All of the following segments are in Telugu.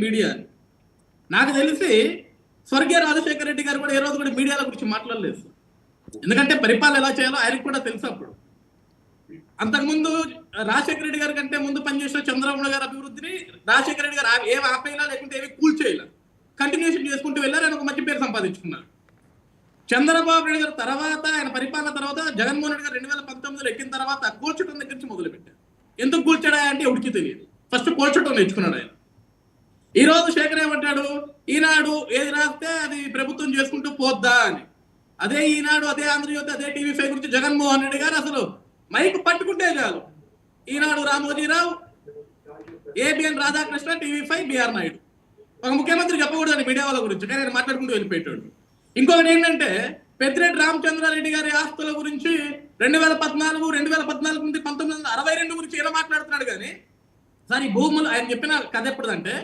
మీడియా నాకు తెలిసి స్వర్గీయ రాజశేఖర రెడ్డి గారు కూడా ఏ రోజు కూడా మీడియాల గురించి మాట్లాడలేదు. ఎందుకంటే పరిపాలన ఎలా చేయాలో ఆయనకు కూడా తెలుసు. అప్పుడు అంతకుముందు రాజశేఖర రెడ్డి గారి కంటే ముందు పనిచేసిన చంద్రబాబు గారి అభివృద్ధిని రాజశేఖర రెడ్డి గారు ఏమి ఆపేలా లేకుంటే ఏమి కూల్చేయాల కంటిన్యూషన్ చేసుకుంటూ వెళ్ళారు. ఆయన ఒక మంచి పేరు సంపాదించుకున్నారు. చంద్రబాబు నాయుడు గారు తర్వాత ఆయన పరిపాలన తర్వాత జగన్మోహన్ రెడ్డి గారు 2019లో ఎక్కిన తర్వాత కూల్చడం దగ్గర నుంచి మొదలుపెట్టారు. ఎందుకు కూల్చాడా అంటే ఎవరికి తెలియదు. ఫస్ట్ కూల్చడం నేర్చుకున్నాడు ఆయన. ఈ రోజు శేఖర్ ఏమంటాడు, ఈనాడు ఏది రాస్తే అది ప్రభుత్వం చేసుకుంటూ పోద్దా అని. అదే ఈనాడు, అదే ఆంధ్రజ్యోతి, అదే టీవీ5 గురించి జగన్మోహన్ రెడ్డి గారు అసలు మైక్ పట్టుకుంటే చాలు Eenadu Ramojirao, ABN Radhakrishna, TV five BR Naidu. ఒక ముఖ్యమంత్రి చెప్పకూడదని మీడియా వాళ్ళ గురించి కానీ ఆయన మాట్లాడుకుంటూ వెళ్ళిపోయాడు. ఇంకొకటి ఏంటంటే పెద్దిరెడ్డి రామచంద్రారెడ్డి గారి ఆస్తుల గురించి 2014 నుండి 1962 గురించి ఎలా మాట్లాడుతున్నాడు. కానీ సార్ ఈ భూములు ఆయన చెప్పిన కథ ఎప్పుడుదంటే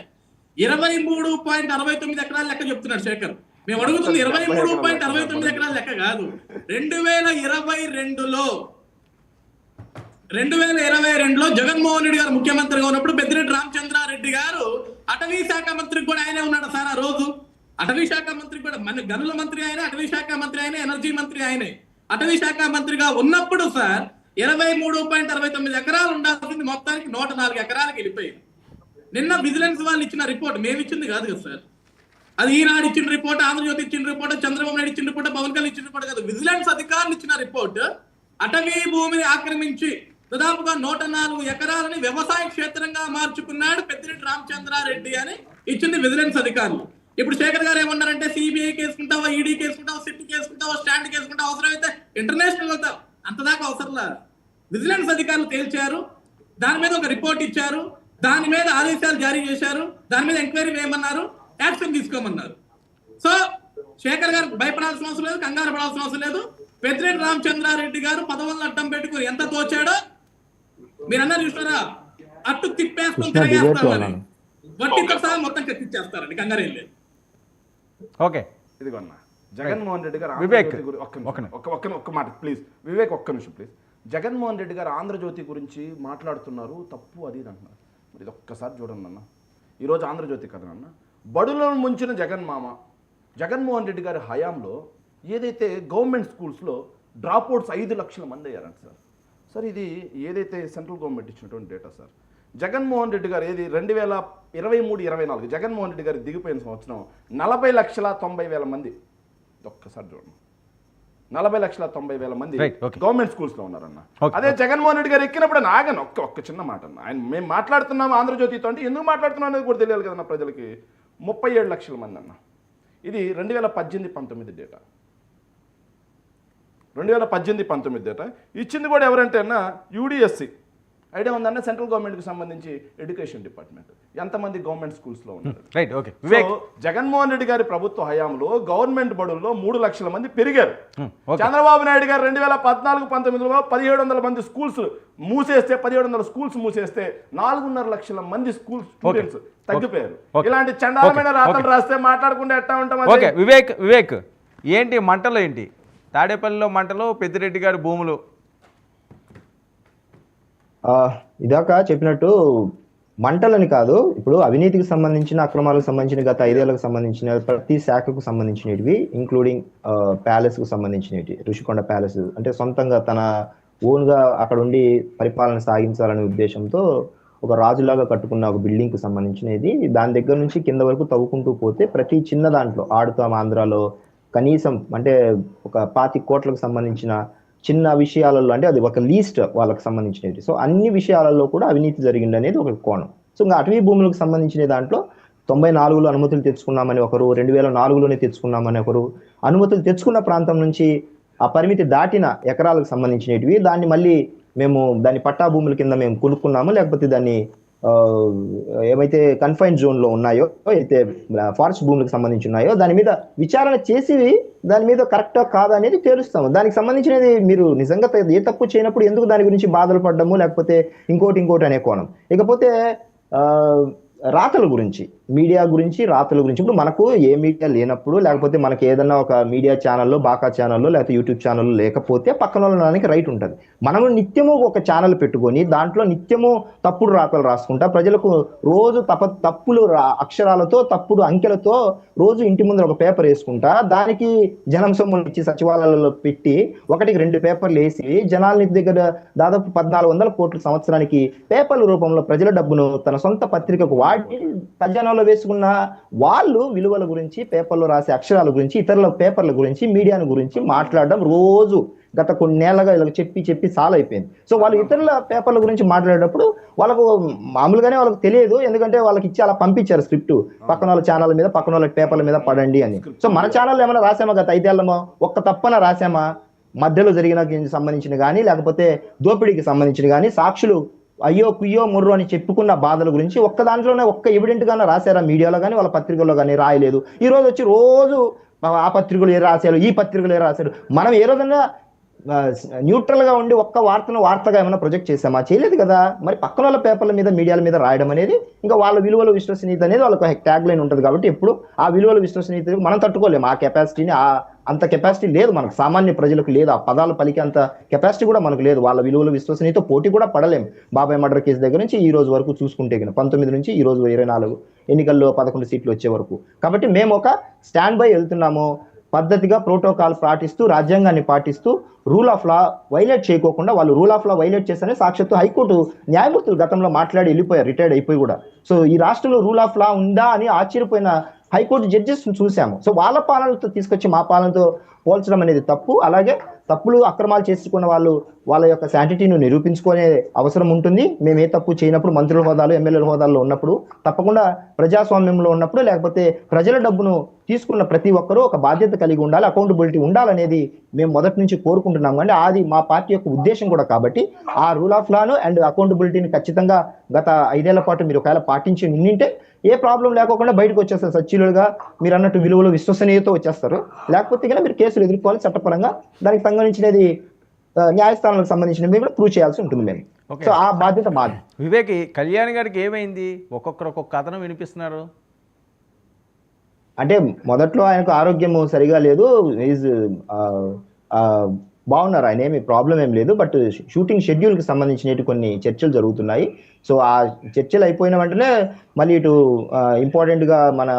23.69 ఎకరాల లెక్క చెప్తున్నాడు శేఖర్. మేము అడుగుతుంది 23.69 ఎకరాల లెక్క కాదు. 2022లో జగన్మోహన్ రెడ్డి గారు ముఖ్యమంత్రిగా ఉన్నప్పుడు పెద్దిరెడ్డి రామచంద్రారెడ్డి గారు అటవీ శాఖ మంత్రికి కూడా ఆయనే ఉన్నాడు సార్. ఆ రోజు అటవీ శాఖ మంత్రికి కూడా మన గనుల మంత్రి ఆయన, అటవీ శాఖ మంత్రి ఆయన, ఎనర్జీ మంత్రి ఆయనే. అటవీ శాఖ మంత్రిగా ఉన్నప్పుడు సార్ 23.69 ఎకరాలు ఉండాల్సింది మొత్తానికి 104 ఎకరాలకు వెళ్ళిపోయింది. నిన్న విజిలెన్స్ వాళ్ళు ఇచ్చిన రిపోర్ట్ మేము ఇచ్చింది కాదు కదా సార్. అది ఈనాడు ఇచ్చిన రిపోర్ట్, ఆంధ్రజ్యోతి ఇచ్చిన రిపోర్ట్, చంద్రబాబు నాయుడు ఇచ్చిన రిపోర్ట్, పవన్ కళ్యాణ్ ఇచ్చిన రిపోర్ట్ కాదు. విజిలెన్స్ అధికారులు ఇచ్చిన రిపోర్ట్ అటవీ భూమిని ఆక్రమించి దాదాపుగా 104 ఎకరాలని వ్యవసాయ క్షేత్రంగా మార్చుకున్నాడు పెద్దిరెడ్డి రామచంద్రారెడ్డి అని ఇచ్చింది విజిలెన్స్ అధికారులు. ఇప్పుడు శేఖర్ గారు ఏమన్నారంటే సిబిఐ కేసుకుంటావా, ఈడీ కేసుకుంటావా, సిట్ కేసుకుంటావా, స్టాండ్ కేసుకుంటావా, అవసరమైతే ఇంటర్నేషనల్ అవుతావు, అంతదాకా అవసరంలా. విజిలెన్స్ అధికారులు తేల్చారు, దాని మీద ఒక రిపోర్ట్ ఇచ్చారు, దాని మీద ఆదేశాలు జారీ చేశారు, దాని మీద ఎంక్వైరీ వేయమన్నారు, యాక్షన్ తీసుకోమన్నారు. సో శేఖర్ గారు భయపడాల్సిన అవసరం లేదు, కంగారు పడాల్సిన అవసరం లేదు. పెద్దిరెడ్డి రామచంద్రారెడ్డి గారు పదవులను అడ్డం పెట్టుకుని ఎంత తోచాడో మీరందరూ చూస్తారా. అట్టు తిప్పేస్తాం, తిరగేస్తామని వడ్డీతో సహా మొత్తం కట్టించేస్తారండి, కంగారేం లేదు. ఓకే, ఇదిగోన్నా జగన్మోహన్ రెడ్డి గారు వివేక్ ఒక్క మాట ప్లీజ్, వివేక్ ఒక్క నిమిషం ప్లీజ్. జగన్మోహన్ రెడ్డి గారు ఆంధ్రజ్యోతి గురించి మాట్లాడుతున్నారు, తప్పు అది ఇది అంటున్నారు. మరి ఇది ఒక్కసారి చూడండి అన్న. ఈరోజు ఆంధ్రజ్యోతి కదా అన్న, బడులను ముంచిన జగన్మోహన్ రెడ్డి గారి హయాంలో ఏదైతే గవర్నమెంట్ స్కూల్స్లో డ్రాప్అవుట్స్ 5 లక్షల మంది అయ్యారంట సార్. సార్ ఇది ఏదైతే సెంట్రల్ గవర్నమెంట్ ఇచ్చినటువంటి డేటా సార్. జగన్మోహన్ రెడ్డి గారు ఏది 2023-24 జగన్మోహన్ రెడ్డి గారు దిగిపోయిన సంవత్సరం 40,90,000 మంది. ఒక్కసారి చూడండి, 40,90,000 మంది గవర్నమెంట్ స్కూల్స్లో ఉన్నారన్న. అదే జగన్మోహన్ రెడ్డి గారు ఎక్కినప్పుడు ఆగను ఒక్క చిన్న మాట అన్న. ఆయన మేము మాట్లాడుతున్నాము ఆంధ్రజ్యోతితో అంటే ఎందుకు మాట్లాడుతున్నాం అనేది కూడా తెలియాలి కదన్న ప్రజలకి. 37 లక్షల మంది అన్న. ఇది 2018-19 డేటా. 2018-19 డేటా ఇచ్చింది కూడా ఎవరంటే అన్న యూడిఎస్సి. ఐడియా ఉందన్న, సెంట్రల్ గవర్నమెంట్కి సంబంధించి ఎడ్యుకేషన్ డిపార్ట్మెంట్. ఎంతమంది గవర్నమెంట్ స్కూల్స్లో ఉన్నారు. జగన్మోహన్ రెడ్డి గారి ప్రభుత్వ హయాంలో గవర్నమెంట్ బడుల్లో 3 లక్షల మంది పెరిగారు. చంద్రబాబు నాయుడు గారు 2014-19లో 1700 మంది స్కూల్స్ మూసేస్తే 1700 స్కూల్స్ మూసేస్తే 4.5 లక్షల మంది స్కూల్ స్టూడెంట్స్ తగ్గిపోయారు. ఇలాంటి చండాలమైన రాతలు రాస్తే మాట్లాడకుండా ఎట్టా ఉంటాం. ఓకే వివేక్ ఏంటి మంటలు ఏంటి? తాడేపల్లిలో మంటలు, పెద్దిరెడ్డి గారి భూములు. ఇదాక చెప్పినట్టు మంటలని కాదు, ఇప్పుడు అవినీతికి సంబంధించిన, అక్రమాలకు సంబంధించిన, గత 5 ఏళ్లకు సంబంధించిన ప్రతి శాఖకు సంబంధించినవి, ఇంక్లూడింగ్ ప్యాలెస్ కు సంబంధించినవి, ఋషికొండ ప్యాలెస్ అంటే సొంతంగా తన ఓన్ గా అక్కడ ఉండి పరిపాలన సాగించాలనే ఉద్దేశంతో ఒక రాజులాగా కట్టుకున్న ఒక బిల్డింగ్ కు సంబంధించినది. దాని దగ్గర నుంచి కింద వరకు తవ్వుకుంటూ పోతే ప్రతి చిన్న దాంట్లో ఆడుతాం ఆంధ్రాలో కనీసం అంటే ఒక 25 కోట్లకు సంబంధించిన చిన్న విషయాలలో, అంటే అది ఒక లీస్ట్ వాళ్ళకి సంబంధించినవి. సో అన్ని విషయాలలో కూడా అవినీతి జరిగింది అనేది ఒక కోణం. సో ఇంకా అటవీ భూములకు సంబంధించిన దాంట్లో 94లో అనుమతులు తెచ్చుకున్నామని ఒకరు, 2004లోనే తెచ్చుకున్నామని ఒకరు, అనుమతులు తెచ్చుకున్న ప్రాంతం నుంచి ఆ పరిమితి దాటిన ఎకరాలకు సంబంధించినవి దాన్ని మళ్ళీ మేము దాన్ని పట్టా భూముల కింద మేము కొనుక్కున్నాము, లేకపోతే దాన్ని ఏవైతే కన్ఫైన్ జోన్లో ఉన్నాయో, అయితే ఫారెస్ట్ భూములకు సంబంధించి ఉన్నాయో దాని మీద విచారణ చేసి దాని మీద కరెక్టా కాదా అనేది తేలుస్తాము. దానికి సంబంధించినది మీరు నిజంగా ఏ తప్పు చేయనప్పుడు ఎందుకు దాని గురించి బాధలు పడ్డము, లేకపోతే ఇంకోటి అనే కోణం. ఇకపోతే రాతల గురించి మీడియా గురించి రాతల గురించి. ఇప్పుడు మనకు ఏ మీడియా లేనప్పుడు, లేకపోతే మనకి ఏదన్నా ఒక మీడియా ఛానల్లో, బాకా ఛానల్లో, లేకపోతే యూట్యూబ్ ఛానల్లో లేకపోతే పక్కన వాళ్ళకి రైట్ ఉంటుంది. మనము నిత్యము ఒక ఛానల్ పెట్టుకొని దాంట్లో నిత్యము తప్పుడు రాతలు రాసుకుంటా ప్రజలకు రోజు తప్పులు అక్షరాలతో, తప్పుడు అంకెలతో రోజు ఇంటి ముందర ఒక పేపర్ వేసుకుంటా దానికి జనం సొమ్ములు ఇచ్చి సచివాలయాల్లో పెట్టి 1-2 పేపర్లు వేసి జనాల దగ్గర దాదాపు 1400 కోట్ల సంవత్సరానికి పేపర్ల రూపంలో ప్రజల డబ్బును తన సొంత పత్రికకు వాడి ఖజానాలో వేసుకున్న వాళ్ళు విలువల గురించి, పేపర్లో రాసే అక్షరాల గురించి, ఇతరుల పేపర్ల గురించి, మీడియాను గురించి మాట్లాడడం రోజు గత కొన్నేళ్లుగా ఇలా చెప్పి చాలా అయిపోయింది. సో వాళ్ళు ఇతరుల పేపర్ల గురించి మాట్లాడేటప్పుడు వాళ్ళకు మామూలుగానే వాళ్ళకి తెలియదు, ఎందుకంటే వాళ్ళకి ఇచ్చి అలా పంపించారు స్క్రిప్ట్, పక్కన వాళ్ళ ఛానల్ మీద, పక్కన వాళ్ళ పేపర్ల మీద పడండి అని. సో మన ఛానల్ ఏమైనా రాసామా గత 5 ఏళ్ళమో? ఒక్క తప్పన రాసామా? మధ్యలో జరిగిన సంబంధించిన కానీ, లేకపోతే దోపిడీకి సంబంధించిన కానీ, సాక్షులు అయ్యో కుయ్యో ముర్రో అని చెప్పుకున్న బాధల గురించి ఒక్క దాంట్లోనే ఒక్క ఎవిడెంట్ గానే రాశారా మీడియాలో కానీ, వాళ్ళ పత్రికల్లో కానీ? రాయలేదు. ఈ రోజు వచ్చి రోజు ఆ పత్రికలు ఏ రాశారు, ఈ పత్రికలు ఏ రాశారు. మనం ఏ రోజన్నా న్యూట్రల్ గా ఉండి ఒక్క వార్తగా ఏమైనా ప్రొజెక్ట్ చేసామా? చేయలేదు కదా. మరి పక్కన వాళ్ళ పేపర్ల మీద, మీడియాల మీద రాయడం అనేది ఇంకా వాళ్ళ విలువల విశ్వసనీయత అనేది వాళ్ళకి ట్యాగ్ లైన్ ఉంటుంది కాబట్టి ఎప్పుడు ఆ విలువల విశ్వసనీయత మనం తట్టుకోలేము. ఆ కెపాసిటీని అంత కెపాసిటీ లేదు మనకు, సామాన్య ప్రజలకు లేదు. ఆ పదాలు పలికే అంత కెపాసిటీ కూడా మనకు లేదు. వాళ్ళ విలువల విశ్వసనీయతో పోటీ కూడా పడలేము. బాబాయ్ మర్డర్ కేసు దగ్గర నుంచి ఈ రోజు వరకు చూసుకుంటే 19 నుంచి ఈ రోజు 24 ఎన్నికల్లో 11 సీట్లు వచ్చే వరకు. కాబట్టి మేము ఒక స్టాండ్ బై వెళ్తున్నాము, పద్ధతిగా ప్రోటోకాల్ పాటిస్తూ, రాజ్యాంగాన్ని పాటిస్తూ, రూల్ ఆఫ్ లా వైలేట్ చేయకోకుండా. వాళ్ళు రూల్ ఆఫ్ లా వైలేట్ చేస్తేనే సాక్షాత్తు హైకోర్టు న్యాయమూర్తులు గతంలో మాట్లాడి వెళ్ళిపోయారు, రిటైర్డ్ అయిపోయి కూడా. సో ఈ రాష్ట్రంలో రూల్ ఆఫ్ లా ఉందా అని ఆశ్చర్యపోయిన హైకోర్టు జడ్జెస్ చూసాము. సో వాళ్ళ పాలనతో తీసుకొచ్చి మా పాలనతో పోల్చడం అనేది తప్పు. అలాగే తప్పులు అక్రమాలు చేసుకున్న వాళ్ళు వాళ్ళ యొక్క శాంటిటీని నిరూపించుకునే అవసరం ఉంటుంది. మేము ఏ తప్పు చేయనప్పుడు, మంత్రుల హోదాలు, ఎమ్మెల్యేల హోదాల్లో ఉన్నప్పుడు, తప్పకుండా ప్రజాస్వామ్యంలో ఉన్నప్పుడు, లేకపోతే ప్రజల డబ్బును తీసుకున్న ప్రతి ఒక్కరూ ఒక బాధ్యత కలిగి ఉండాలి, అకౌంటబిలిటీ ఉండాలనేది మేము మొదటి నుంచి కోరుకుంటున్నాం. కానీ అది మా పార్టీ యొక్క ఉద్దేశం కూడా. కాబట్టి ఆ రూల్ ఆఫ్ లాను అండ్ అకౌంటబిలిటీని ఖచ్చితంగా గత 5 ఏళ్ల పాటు మీరు ఒకవేళ పాటించి నింటే ఏ ప్రాబ్లం లేకుండా బయటకు వచ్చేస్తారు సచ్చిలుగా. మీరు అన్నట్టు విలువలు విశ్వసనీయతో వచ్చేస్తారు. లేకపోతే కనుక మీరు కేసులు ఎదుర్కోవాలి చట్టపరంగా. దానికి సంబంధించినది న్యాయస్థానాలకు సంబంధించినవి కూడా ప్రూవ్ చేయాల్సి ఉంటుంది మేము. సో ఆ బాధ్యత మాది. వివేక్, కళ్యాణ్ గారికి ఏమైంది? ఒక్కొక్కరు ఒక్కొక్క కథనం వినిపిస్తున్నారు. అంటే మొదట్లో ఆయనకు ఆరోగ్యం సరిగా లేదు, ఈజ్ బాగున్నారు, ఆయన ఏమి ప్రాబ్లం ఏం లేదు. బట్ షూటింగ్ షెడ్యూల్ కి సంబంధించిన కొన్ని చర్చలు జరుగుతున్నాయి. సో ఆ చర్చలు అయిపోయిన వెంటనే మళ్ళీ ఇటు ఇంపార్టెంట్ గా మన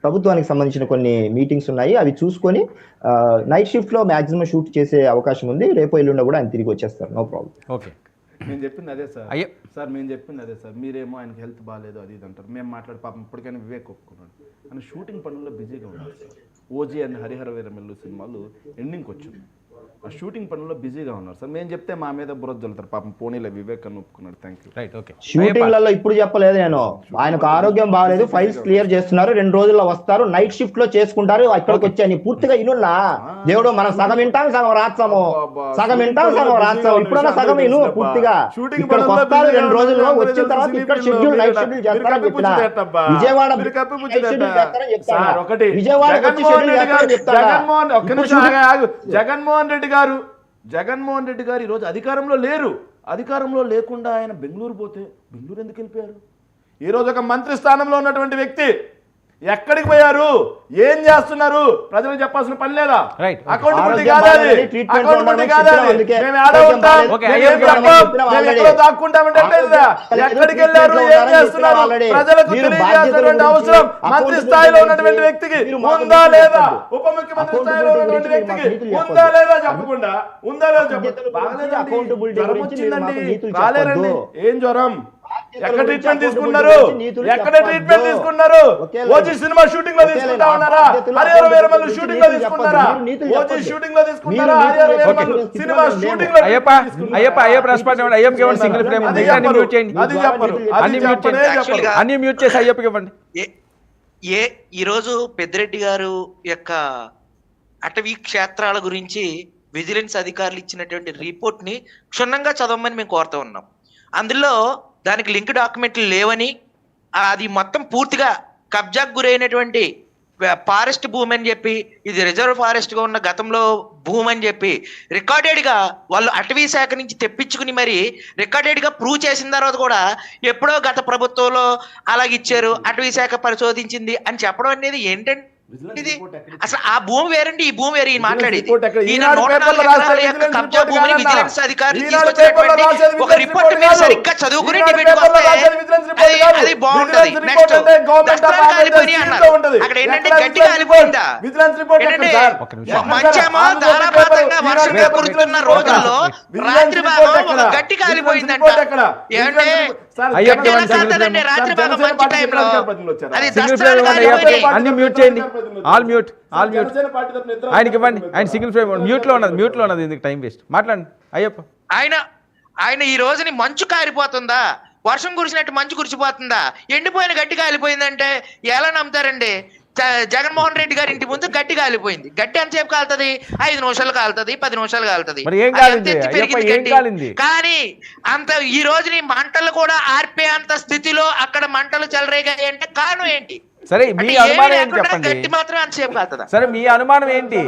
ప్రభుత్వానికి సంబంధించిన కొన్ని మీటింగ్స్ ఉన్నాయి. అవి చూసుకొని నైట్ షిఫ్ట్ లో మాక్సిమం షూట్ చేసే అవకాశం ఉంది. రేపు ఎల్లుండి కూడా ఆయన తిరిగి వచ్చేస్తారు, నో ప్రాబ్లం. ఓకే, నేను చెప్పింది అదే సార్. సార్ మేము చెప్పింది అదే సార్. మీరేమో ఆయనకి హెల్త్ బాగాలేదు అది ఇది అంటారు. మేము మాట్లాడే పాపం ఇప్పటికైనా వివేక్ ఒప్పుకున్నాడు. ఆయన షూటింగ్ పనుల్లో బిజీగా ఉన్నారు sir. OG and Harihara Veeramallu సినిమాలు ఎండింగ్కి వచ్చింది. ఆ షూటింగ్ పనుల్లో బిజీగా ఉన్నారు సార్. మేము చెప్తే మా మీద బురద జల్లుతారు. పాపం పోనీలో వివేక్ అని ఒప్పుకున్నాడు. Thank you. Right, okay. షూటింగ్లలో ఇప్పుడు చెప్పలేదు నేను, ఆయనకు ఆరోగ్యం బాగాలేదు, ఫైల్స్ క్లియర్ చేస్తున్నారు, 2 రోజుల్లో వస్తారు, నైట్ షిఫ్ట్ లో చేసుకుంటారు. ఇక్కడికి వచ్చాను పూర్తిగా ఇనున్నా దేవుడు. మనం సగం వింటాం, సగం రాస్తాము, సగం వింటాం, సగం రాస్తాము. ఇప్పుడన్నా సగం ఇను పూర్తిగా. ఇక్కడికి వస్తారు 2 రోజుల్లో, వచ్చిన తర్వాత ఇక్కడ షెడ్యూల్ నైట్ షెడ్యూల్ చేస్తారని చెప్పిన. విజయవాడ జగన్మోహన్ రెడ్డి గారు ఈరోజు అధికారంలో లేరు. అధికారంలో లేకుండా ఆయన బెంగళూరు పోతే బెంగళూరు ఎందుకు వెళ్ళిపోయారు? ఈరోజు ఒక మంత్రి స్థానంలో ఉన్నటువంటి వ్యక్తి ఎక్కడికి పోయారు, ఏం చేస్తున్నారు ప్రజలకు చెప్పాల్సిన పని లేదా? అకౌంటబిలిటీ కాదా? అకౌంటబిలిటీ కాదా? మేము ఆడ ఉంటాం, దాక్కుంటామంటే ఎక్కడికి వెళ్ళారు, ఏం చేస్తున్నారు ప్రజలకు తెలియజేయాల్సినటువంటి అవసరం మంత్రి స్థాయిలో ఉన్నటువంటి వ్యక్తికి ఉందా లేదా? ఉప ముఖ్యమంత్రి స్థాయిలో ఉన్నటువంటి వ్యక్తికి ఉందా లేదా? చెప్పకుండా ఉందా లేదా చెప్పండి. జ్వరం వచ్చిందండి, రాలేరండి. ఏం జ్వరం? ఎక్కడ ట్రీట్మెంట్ తీసుకున్నారు? ఎక్కడ ట్రీట్మెంట్ తీసుకున్నారు? ఓజీ సినిమా షూటింగ్ లో తీసుకుంటా ఉన్నారా? హరిహర వీరమల్లు షూటింగ్ లో తీసుకున్నారా? ఓజీ షూటింగ్ లో తీసుకున్నారా? హరిహర వీరమల్లు సినిమా షూటింగ్ లో అయ్యప్ప రెస్పాండ్ అయ్యప్పకి ఇవ్వండి, సింగిల్ ఫ్రేమ్ అది చెప్పరు. అన్ని మ్యూట్ చేసి అయ్యప్పకి ఇవ్వండి. ఈరోజు పెద్దిరెడ్డి గారు యొక్క అటవీ క్షేత్రాల గురించి విజిలెన్స్ అధికారులు ఇచ్చినటువంటి రిపోర్ట్ ని క్షుణ్ణంగా చదవమని మేము కోరుతూ ఉన్నాం. అందులో దానికి లింక్ డాక్యుమెంట్లు లేవని, అది మొత్తం పూర్తిగా కబ్జాకు గురైనటువంటి ఫారెస్ట్ భూమి అని చెప్పి, ఇది రిజర్వ్ ఫారెస్ట్ గా ఉన్న గతంలో భూమి అని చెప్పి రికార్డెడ్ గా వాళ్ళు అటవీ శాఖ నుంచి తెప్పించుకుని మరి రికార్డెడ్ గా ప్రూవ్ చేసిన తర్వాత కూడా ఎప్పుడో గత ప్రభుత్వంలో అలాగిచ్చారు, అటవీ శాఖ పరిశోధించింది అని చెప్పడం అనేది ఏంటంటే ఇది అసలు ఆ భూమి వేరండి, ఈ భూమి వేరే. ఈయన మాట్లాడేది ఈయన 104 ఎకరాల యొక్క కబ్జా భూమిని విజిలెన్స్ అధికారులు తీసుకొచ్చినటువంటి ఒక రిపోర్ట్ మీరు సరిగ్గా చదువుకుని డిబేట్ వస్తే అది బాగుంటది. నెక్స్ట్ దస్తాలు కాలిపోయినాయి అన్నారు. అక్కడ ఏంటంటే గడ్డి కాలిపోయిందా? మంచేమో ధారాపాతంగా వర్షంగా కురుస్తున్న రోజుల్లో రాత్రి భాగం ఒక గడ్డి కాలిపోయిందంట. ఏమంటే రాత్రి భాగం మంచి టైంలో అది దస్తాలు కాలిపోయినాయి. అన్ని మ్యూట్ చేయండి, ఆల్ మ్యూట్. ఆయనకి ఇవ్వండి, ఆయన సింగిల్ ఫ్రేమ్ మ్యూట్ లో ఉన్నది ఎందుకు టైం వేస్ట్. మాట్లాడండి అయ్యప్ప. ఆయన ఈ రోజుని మంచు కారిపోతుందా, వర్షం కురిసినట్టు మంచు కురిసిపోతుందా, ఎండిపోయిన గడ్డి కాలిపోయిందంటే ఎలా నమ్ముతారండి? జగన్మోహన్ రెడ్డి గారి ఇంటి ముందు గడ్డి కాలిపోయింది. గడ్డి ఎంతసేపు కాలుతుంది? 5 నిమిషాలు కాలుతుంది, 10 నిమిషాలు కాలుతుంది. కానీ అంత ఈ రోజుని మంటలు కూడా ఆర్పే అంత స్థితిలో అక్కడ మంటలు చెలరేగాయి అంటే కారణం ఏంటి? సరే మీ అనుమానం ఏంటి చెప్పండి. గడ్డి మాత్రం అంతసేపు కాలుతుందా? సరే మీ అనుమానం ఏంటి?